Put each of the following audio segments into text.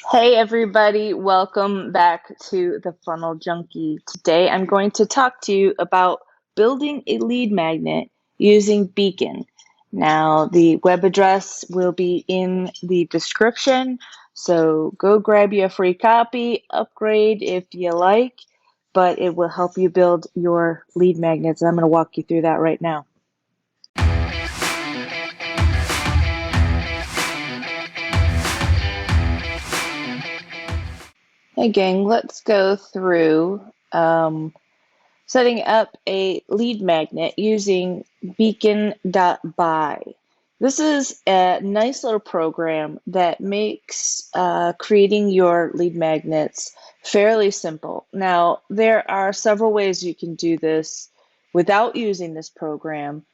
Hey everybody, welcome back to the Funnel Junkie. Today I'm going to talk to you about building a lead magnet using Beacon. Now, the web address will be in the description, so go grab you a free copy, upgrade if you like, but it will help you build your lead magnets. I'm going to walk you through that right now. Hey gang, let's go through setting up a lead magnet using beacon.buy. This is a nice little program that makes creating your lead magnets fairly simple. Now, there are several ways you can do this without using this program.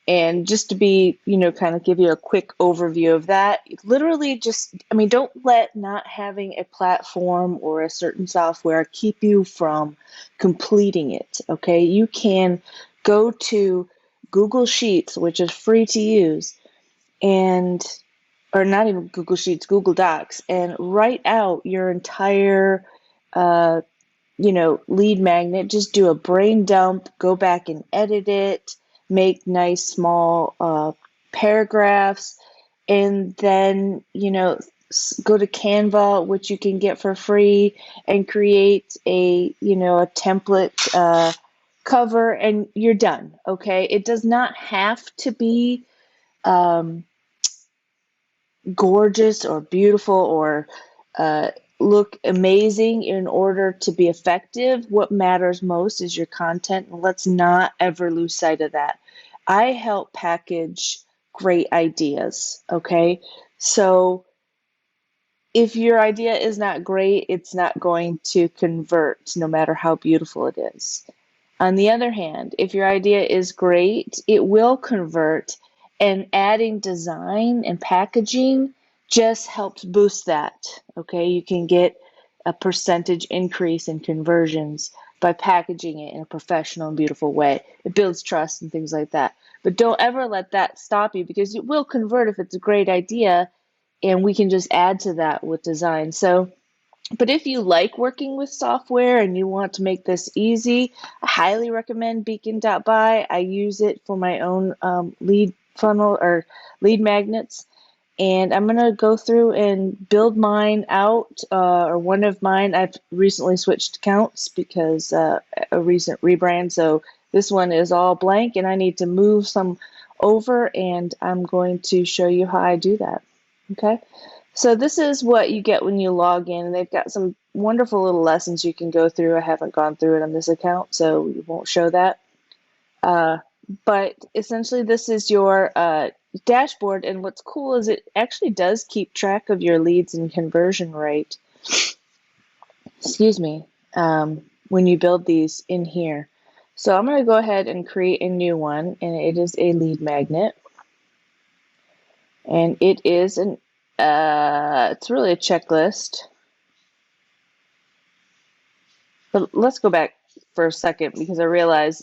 And just to be, kind of give you a quick overview of that, literally just, don't let not having a platform or a certain software keep you from completing it, okay? You can go to Google Sheets, which is free to use, and, or not even Google Sheets, Google Docs, and write out your entire, uh, lead magnet. Just do a brain dump, go back and edit it, make nice small paragraphs, and then, go to Canva, which you can get for free, and create a template cover, and you're done, okay? It does not have to be um, gorgeous or beautiful or uh, look amazing in order to be effective. What matters most is your content, and let's not ever lose sight of that. I help package great ideas, okay? So if your idea is not great, it's not going to convert no matter how beautiful it is. On the other hand, if your idea is great, it will convert, and adding design and packaging just helps boost that. Okay, you can get a percentage increase in conversions by packaging it in a professional and beautiful way. It builds trust and things like that. But don't ever let that stop you, because it will convert if it's a great idea, and we can just add to that with design. So but if you like working with software and you want to make this easy, I highly recommend beacon.buy. I use it for my own lead funnel or lead magnets. And I'm going to go through and build mine out, or one of mine. I've recently switched accounts because a recent rebrand. So this one is all blank and I need to move some over, and I'm going to show you how I do that. Okay. So this is what you get when you log in, and they've got some wonderful little lessons you can go through. I haven't gone through it on this account, so we won't show that. Uh, but essentially, this is your dashboard, and what's cool is it actually does keep track of your leads and conversion rate. Excuse me, when you build these in here. So I'm going to go ahead and create a new one, and it is a lead magnet, and it is it's really a checklist. But let's go back for a second, because I realize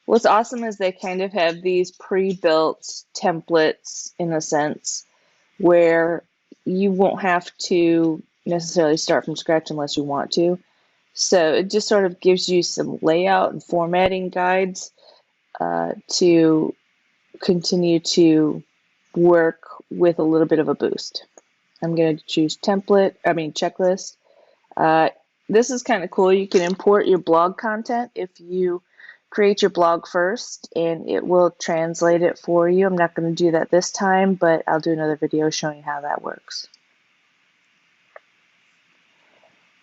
what's awesome is they kind of have these pre-built templates in a sense where you won't have to necessarily start from scratch unless you want to. So it just sort of gives you some layout and formatting guides to continue to work with a little bit of a boost. I'm going to choose checklist. Uh, this is kind of cool. You can import your blog content if you create your blog first, and it will translate it for you. I'm not going to do that this time, but I'll do another video showing how that works.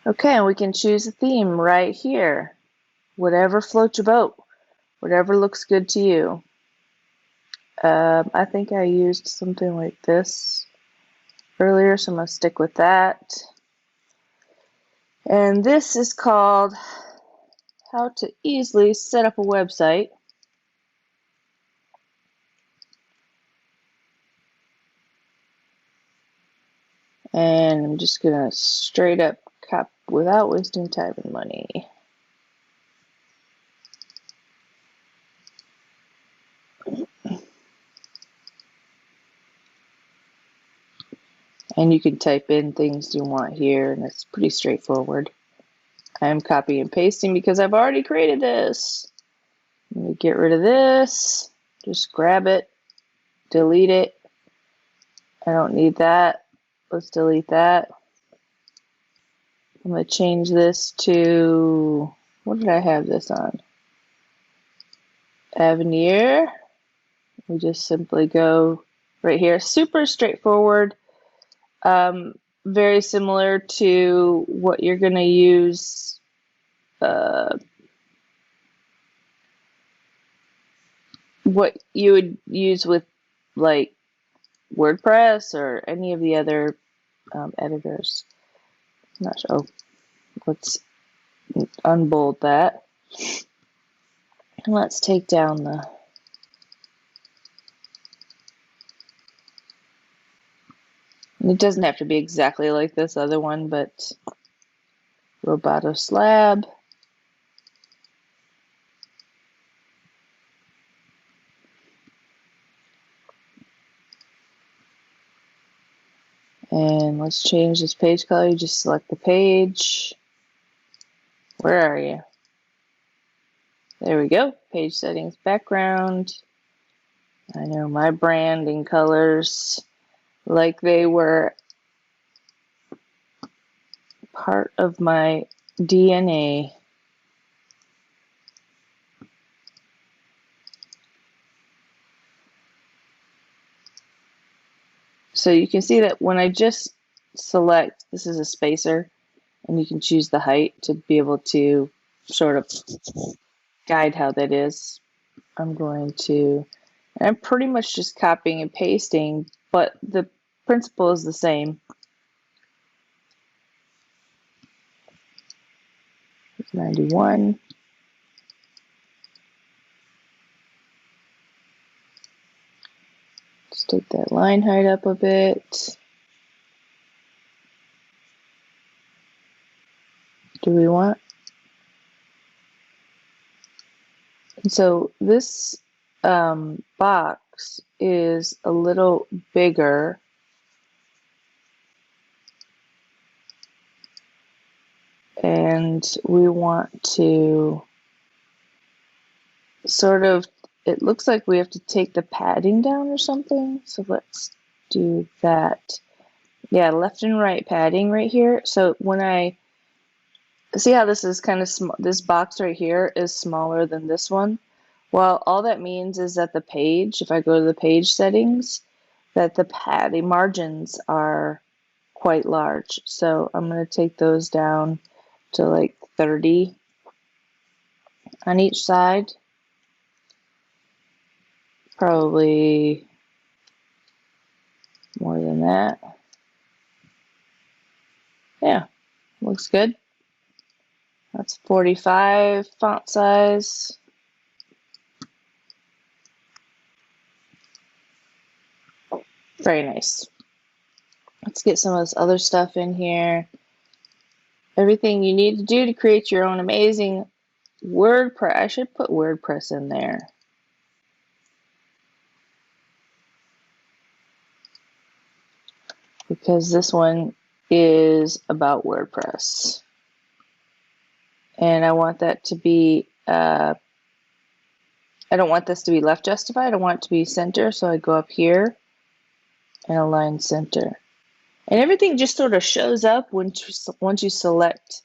Okay, and we can choose a theme right here. Whatever floats your boat, whatever looks good to you. I think I used something like this earlier, so I'm going to stick with that. And this is called How to Easily Set Up a Website. And I'm just going to straight up copy without wasting time and money. And you can type in things you want here, and it's pretty straightforward. I'm copying and pasting because I've already created this. Let me get rid of this. Just grab it, delete it. I don't need that. Let's delete that. I'm going to change this to, what did I have this on? Avenir. We just simply go right here. Super straightforward. Very similar to what you're going to use what you would use with like WordPress or any of the other editors. I'm not sure. Oh, let's unbold that. And let's take down the. It doesn't have to be exactly like this other one, but Roboto slab. And let's change this page color. You just select the page. Where are you? There we go. Page settings, background. I know my branding colors, like they were part of my DNA. So you can see that when I just select, this is a spacer, and you can choose the height to be able to sort of guide how that is. I'm pretty much just copying and pasting, but the principle is the same. It's 91. Let's take that line height up a bit. Do we want? And so this box is a little bigger. And we want to sort of, it looks like we have to take the padding down or something. So let's do that. Yeah, left and right padding right here. So when I see how this is kind of small, this box right here is smaller than this one. Well, all that means is that the page, if I go to the page settings, that the padding margins are quite large. So I'm going to take those down to like 30 on each side. Probably more than that. Yeah, looks good. That's 45 font size. Very nice. Let's get some of this other stuff in here. Everything you need to do to create your own amazing WordPress. I should put WordPress in there. Because this one is about WordPress. And I want that to be, I don't want this to be left justified. I want it to be center. So I go up here and align center. And everything just sort of shows up once you select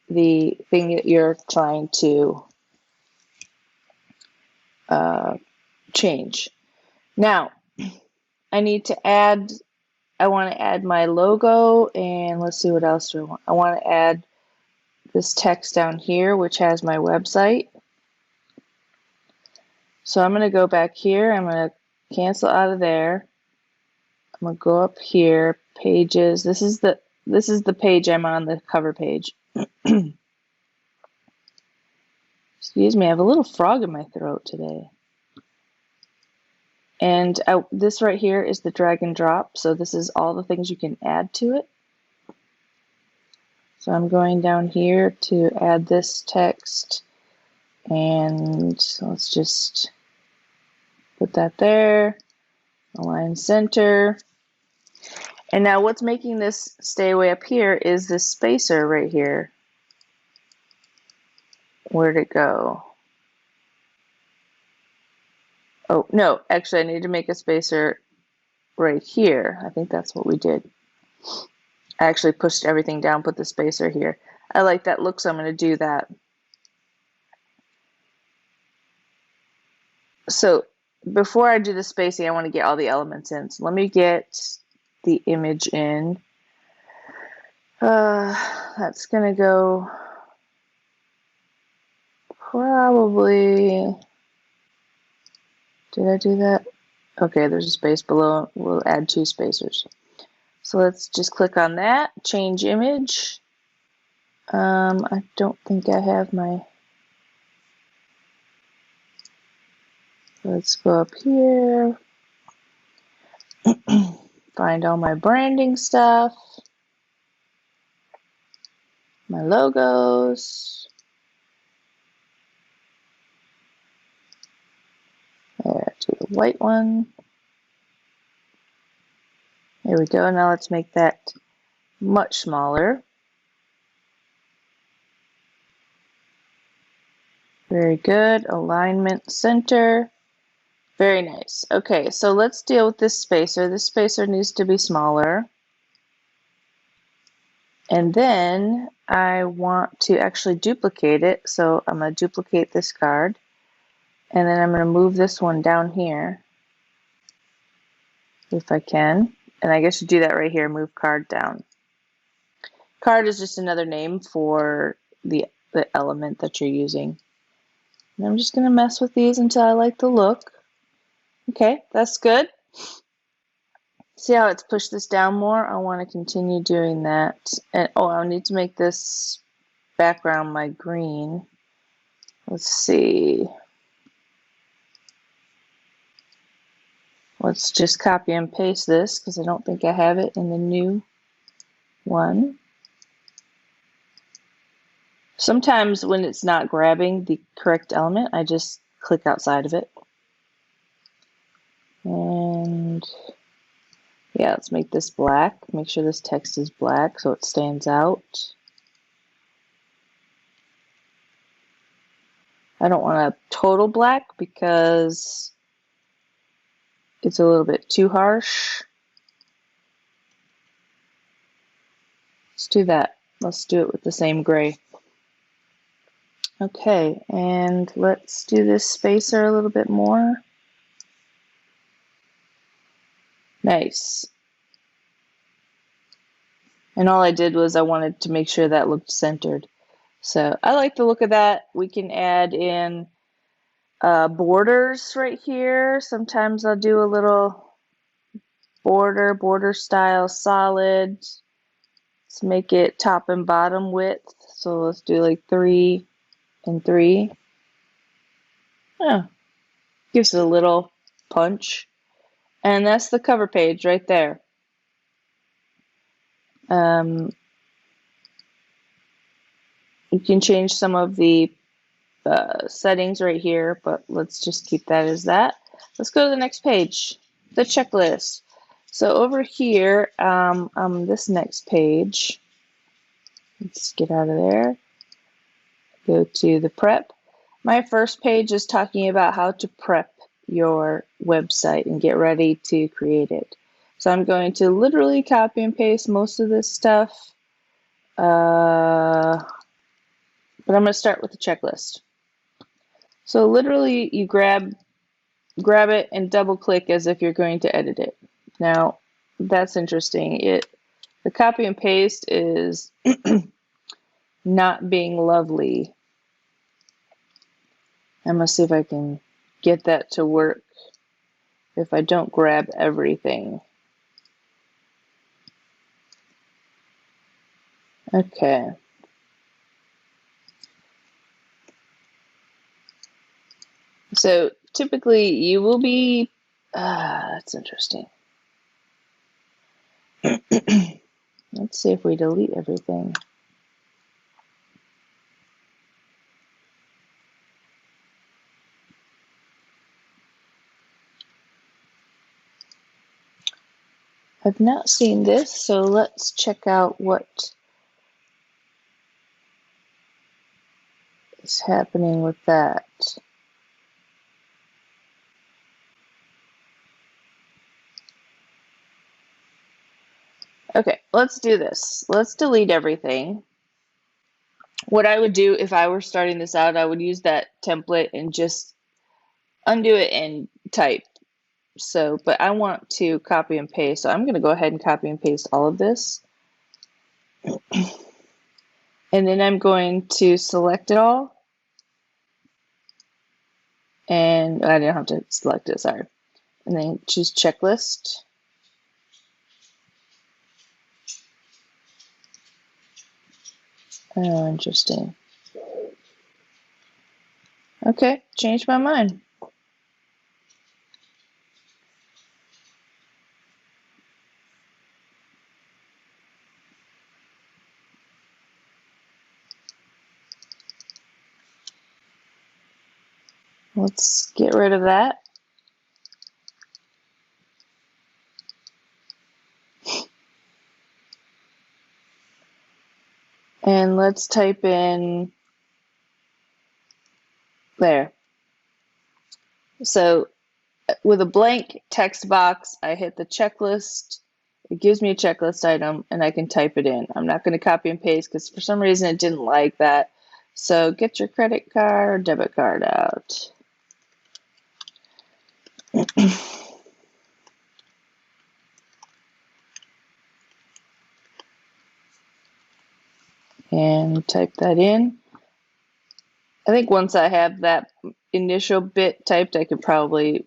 the thing that you're trying to change. Now, I want to add my logo, and let's see what else do I want. I want to add this text down here, which has my website. So I'm going to go back here. I'm going to cancel out of there. I'm going to go up here, pages. This is the page I'm on, the cover page. Excuse me, I have a little frog in my throat today. And this right here is the drag and drop. So this is all the things you can add to it. So I'm going down here to add this text. And let's just put that there. Align center. And now what's making this stay way up here is this spacer right here. Where'd it go? Oh, no, actually I need to make a spacer right here. I think that's what we did. I actually pushed everything down, put the spacer here. I like that look, so I'm going to do that. So before I do the spacing, I want to get all the elements in. So let me get the image in. That's going to go probably, did I do that? Okay, there's a space below. We'll add 2 spacers. So let's just click on that, change image. I don't think I have my, let's go up here, find all my branding stuff, my logos. There, do the white one. There we go. Now let's make that much smaller. Very good. Alignment center. Very nice. Okay, so let's deal with this spacer. This spacer needs to be smaller. And then I want to actually duplicate it. So I'm going to duplicate this card. And then I'm going to move this one down here, if I can. And I guess you do that right here, move card down. Card is just another name for the element that you're using. And I'm just going to mess with these until I like the look. Okay, that's good. See how it's pushed this down more? I want to continue doing that. And oh, I'll need to make this background my green. Let's see. Let's just copy and paste this because I don't think I have it in the new one. Sometimes when it's not grabbing the correct element, I just click outside of it. And yeah, let's make this black. Make sure this text is black so it stands out. I don't want a total black because it's a little bit too harsh. Let's do that. Let's do it with the same gray. Okay, and let's do this spacer a little bit more. Nice. And all I did was I wanted to make sure that looked centered. So I like the look of that. We can add in borders right here. Sometimes I'll do a little border style solid. Let's make it top and bottom width. So let's do like 3 and 3. Oh, gives it a little punch. And that's the cover page right there. You can change some of the settings right here, but let's just keep that as that. Let's go to the next page, the checklist. So over here, on this next page, let's get out of there, go to the prep. My first page is talking about how to prep your website and get ready to create it. So I'm going to literally copy and paste most of this stuff, but I'm going to start with the checklist. So literally you grab it and double click as if you're going to edit it. Now that's interesting. The copy and paste is not being lovely. I'm gonna see if I can get that to work if I don't grab everything. Okay. So typically you will be, that's interesting. Let's see if we delete everything. I've not seen this, so let's check out what is happening with that. Okay, let's do this. Let's delete everything. What I would do if I were starting this out, I would use that template and just undo it and type. So, but I want to copy and paste. So I'm going to go ahead and copy and paste all of this. And then I'm going to select it all. And I don't have to select it, sorry. And then choose checklist. Oh, interesting. Okay, changed my mind. Let's get rid of that. And let's type in there. So with a blank text box, I hit the checklist. It gives me a checklist item and I can type it in. I'm not going to copy and paste because for some reason it didn't like that. So get your credit card, debit card out. And type that in. I think once I have that initial bit typed, I could probably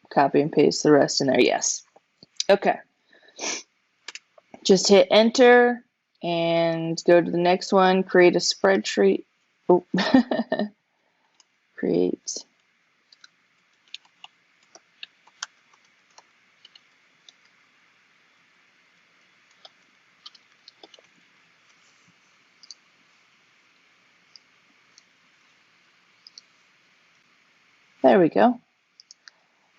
copy and paste the rest in there. Yes. Okay. Just hit enter and go to the next one. Create a spreadsheet. Oh. Create. There we go.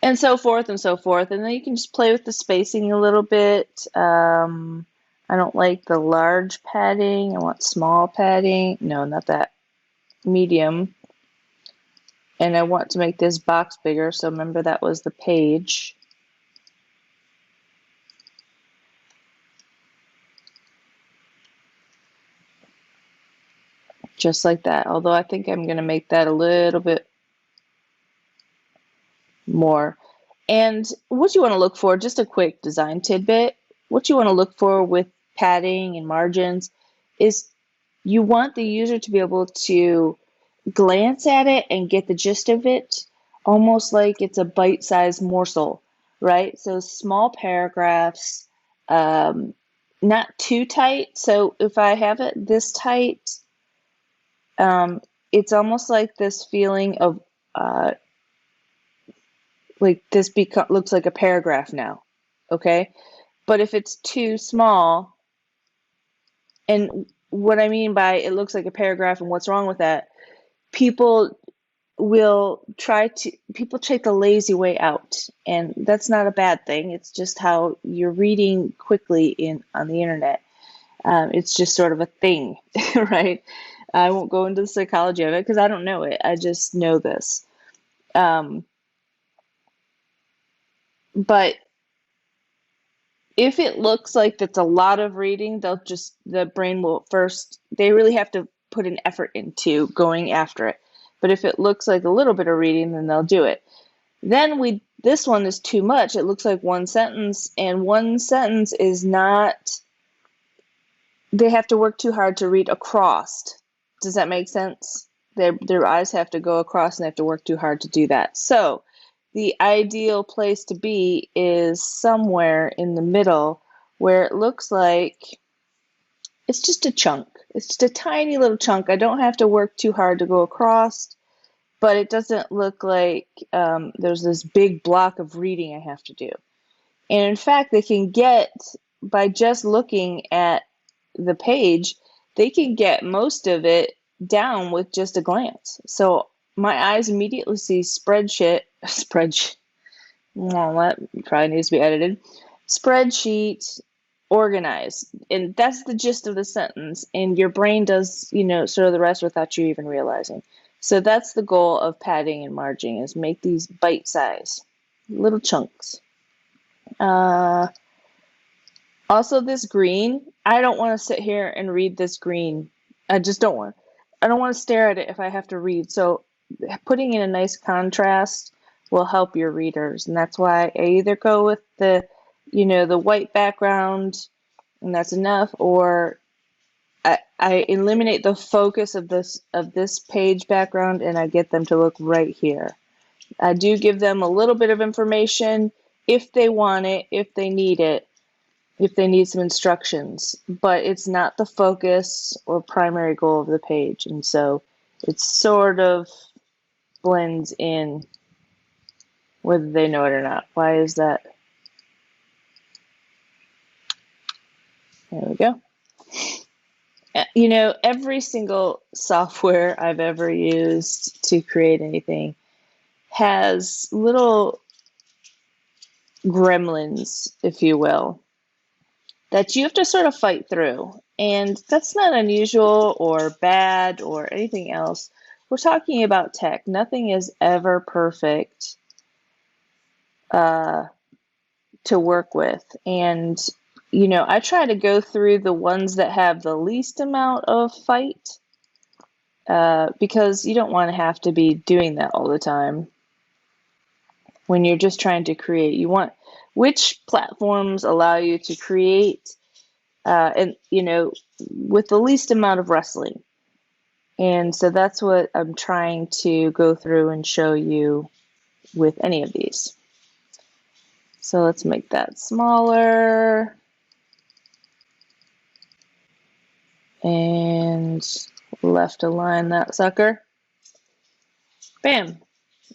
And so forth and so forth. And then you can just play with the spacing a little bit. I don't like the large padding. I want small padding. No, not that. Medium. And I want to make this box bigger. So remember that was the page. Just like that. Although I think I'm going to make that a little bit more. And what you want to look for, just a quick design tidbit, what you want to look for with padding and margins is you want the user to be able to glance at it and get the gist of it, almost like it's a bite-sized morsel, right? So small paragraphs, not too tight. So if I have it this tight, it's almost like this feeling of like this looks like a paragraph now, okay? But if it's too small, and what I mean by it looks like a paragraph and what's wrong with that, people take the lazy way out, and that's not a bad thing. It's just how you're reading quickly on the internet. It's just sort of a thing, right? I won't go into the psychology of it because I don't know it. I just know this. But if it looks like that's a lot of reading, the brain will first, they really have to put an effort into going after it. But if it looks like a little bit of reading, then they'll do it. Then this one is too much. It looks like one sentence, and one sentence is not, they have to work too hard to read across. Does that make sense? Their eyes have to go across and they have to work too hard to do that. So the ideal place to be is somewhere in the middle where it looks like it's just a chunk. It's just a tiny little chunk. I don't have to work too hard to go across, but it doesn't look like there's this big block of reading I have to do. And in fact, they can get, by just looking at the page, they can get most of it down with just a glance. So my eyes immediately see spreadsheet. Well, that probably needs to be edited. spreadsheet, organize. And that's the gist of the sentence. And your brain does, sort of the rest without you even realizing. So that's the goal of padding and margin, is make these bite size, little chunks. Also, this green, I don't want to sit here and read this green. I just don't want. I don't want to stare at it if I have to read. So putting in a nice contrast will help your readers. And that's why I either go with the white background, and that's enough, or I eliminate the focus of this page background and I get them to look right here. I do give them a little bit of information if they want it, if they need it, if they need some instructions, but it's not the focus or primary goal of the page. And so it sort of blends in whether they know it or not. Why is that? There we go. Every single software I've ever used to create anything has little gremlins, if you will, that you have to sort of fight through. And that's not unusual or bad or anything else. We're talking about tech. Nothing is ever perfect to work with. And, I try to go through the ones that have the least amount of fight because you don't want to have to be doing that all the time. When you're just trying to create, you want which platforms allow you to create and with the least amount of wrestling. And so that's what I'm trying to go through and show you with any of these. So let's make that smaller. And left align that sucker. Bam.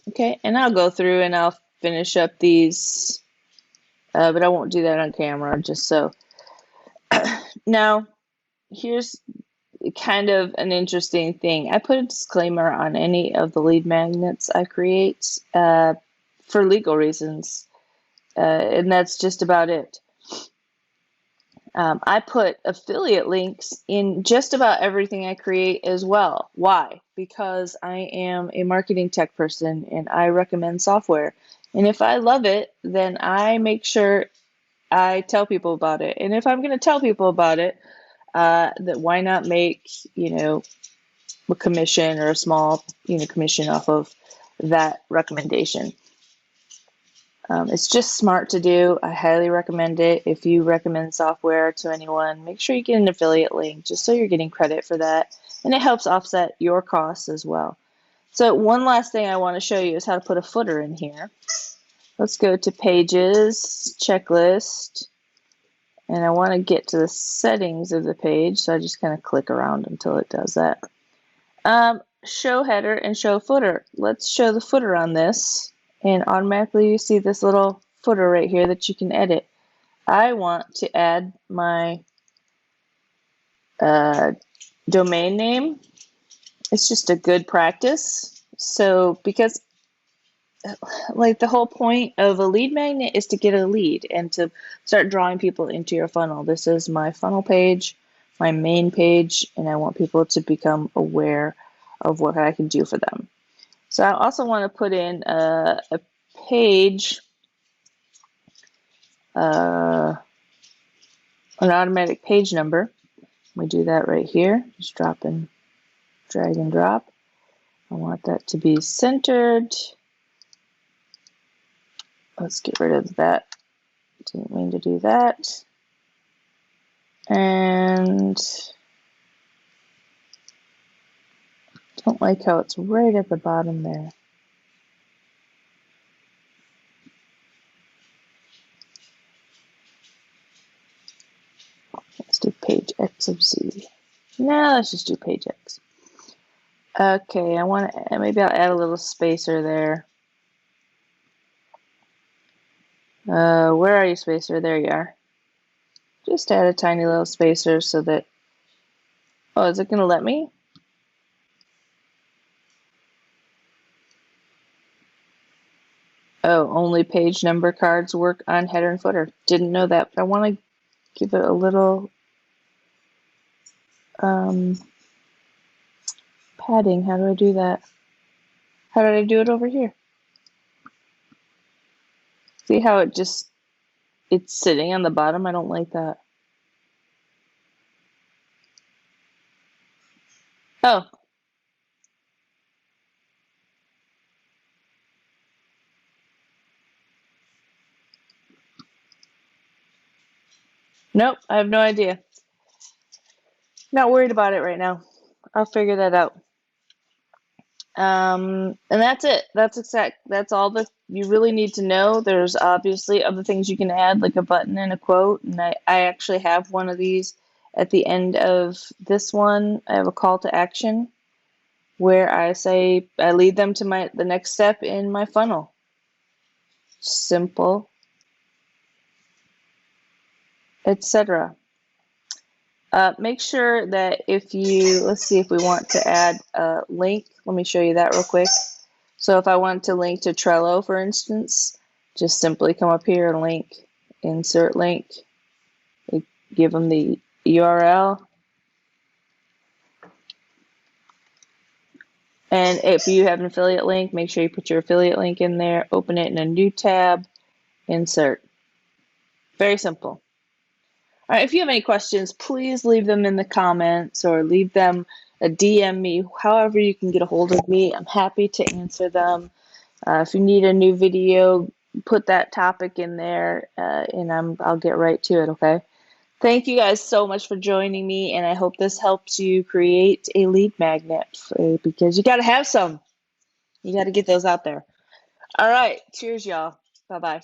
Okay, and I'll go through and I'll finish up these, but I won't do that on camera, just so. Now, here's kind of an interesting thing. I put a disclaimer on any of the lead magnets I create for legal reasons, and that's just about it. I put affiliate links in just about everything I create as well. Why? Because I am a marketing tech person and I recommend software. And if I love it, then I make sure I tell people about it. And if I'm going to tell people about it, that why not make, a commission or a small, commission off of that recommendation. It's just smart to do. I highly recommend it. If you recommend software to anyone, make sure you get an affiliate link just so you're getting credit for that. And it helps offset your costs as well. So one last thing I want to show you is how to put a footer in here. Let's go to Pages, Checklist, and I want to get to the settings of the page. So I just kind of click around until it does that. Show header and show footer. Let's show the footer on this. And automatically you see this little footer right here that you can edit. I want to add my domain name. It's just a good practice. So because like the whole point of a lead magnet is to get a lead and to start drawing people into your funnel. This is my funnel page, my main page, and I want people to become aware of what I can do for them. So I also want to put in a page, an automatic page number. We do that right here. Just drag and drop. I want that to be centered. Let's get rid of that. Didn't mean to do that. And don't like how it's right at the bottom there. Let's do page X of Z. Now let's just do page X. Okay, I want to, maybe I'll add a little spacer there. Where are you, spacer? There you are. Just add a tiny little spacer so that, oh, is it going to let me? Oh, only page number cards work on header and footer. Didn't know that, but I want to give it a little padding. How do I do that? How did I do it over here? See how it's sitting on the bottom? I don't like that. Oh, nope, I have no idea. Not worried about it right now. I'll figure that out. And that's it. That's all that you really need to know. There's obviously other things you can add, like a button and a quote. And I actually have one of these at the end of this one. I have a call to action where I lead them to the next step in my funnel. Simple, etc. Make sure that let's see if we want to add a link. Let me show you that real quick. So if I want to link to Trello, for instance, just simply come up here and insert link, give them the URL. And if you have an affiliate link, make sure you put your affiliate link in there, open it in a new tab, insert. Very simple. All right, if you have any questions, please leave them in the comments or leave them a DM me, however you can get a hold of me. I'm happy to answer them. If you need a new video, put that topic in there and I'll get right to it, okay? Thank you guys so much for joining me, and I hope this helps you create a lead magnet because you got to have some. You got to get those out there. All right. Cheers, y'all. Bye-bye.